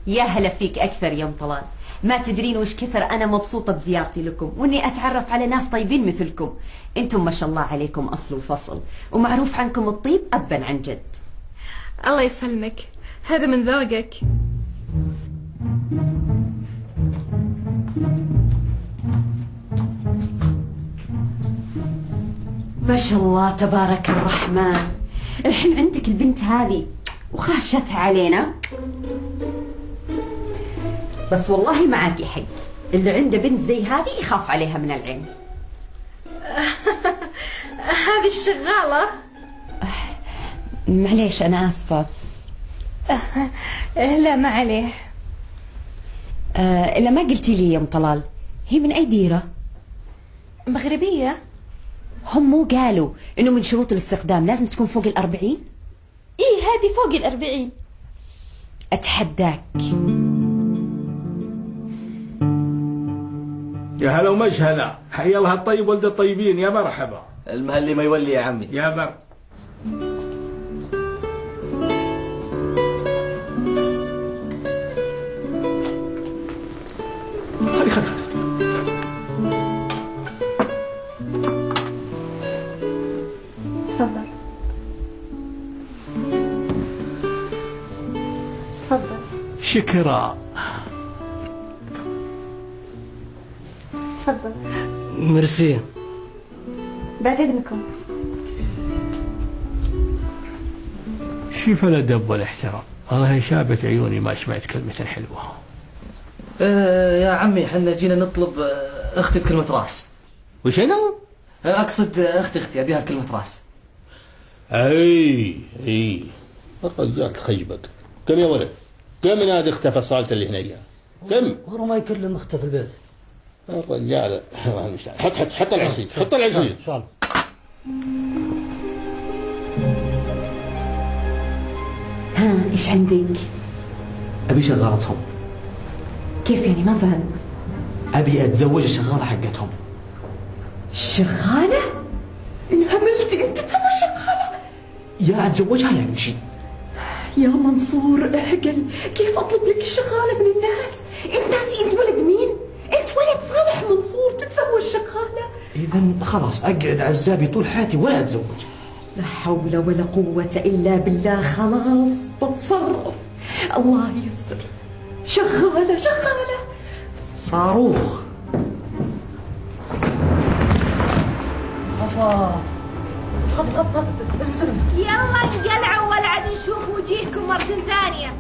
يا هلا فيك أكثر يا أم طلال. ما تدرين وش كثر أنا مبسوطة بزيارتي لكم وإني أتعرف على ناس طيبين مثلكم. أنتم ما شاء الله عليكم أصل وفصل، ومعروف عنكم الطيب أبا عن جد. الله يسلمك، هذا من ذوقك. ما شاء الله تبارك الرحمن. الحين عندك البنت هذه وخاشتها علينا، بس والله معاكي حق، اللي عنده بنت زي هذه يخاف عليها من العين. هذه الشغالة. معليش أنا آسفة. لا ما عليه. إلا ما قلتي لي يا أم طلال، هي من أي ديرة؟ مغربية. هم مو قالوا إنه من شروط الاستخدام لازم تكون فوق 40؟ إيه هذه فوق 40. أتحداك. يا هلا ومش هلا، حي الله الطيب ولد الطيبين، يا مرحبا. المهلي ما يولي يا عمي. يا بر. خلي تفضل تفضل. شكرا. تفضل. ميرسي. بعد إذنكم. شوف الأدب والاحترام، الله شابت عيوني ما سمعت كلمة حلوة. يا عمي حنا جينا نطلب اختي بكلمة راس. وش أنا؟ اقصد اختي ابيها كلمة راس. اي الرجال خيبك. كم يا ولد؟ كم من هذه اختفى صالت اللي هنا؟ كم؟ ورا ما يكلم اخته في البيت. الرجال حط العصير، حط العصير. ها إيش عندك؟ ابي شغالتهم. كيف يعني؟ ما فهمت. ابي اتزوج الشغالة حقتهم. شغالة؟ انهبلتي انت تسوي شغالة؟ يا اتزوجها يا نمشي. يا منصور اعقل، كيف اطلب لك الشغالة من الناس؟ انت ناسي انت ولد مين؟ انت ولد صالح منصور تتزوج شغالة؟ اذا خلاص اقعد عزابي طول حياتي ولا اتزوج. لا حول ولا قوة الا بالله، خلاص بتصرف. الله يستر. شغالة صاروخ. خط يلا انقلعوا ولا عاد نشوف وجيهكم مرة ثانية.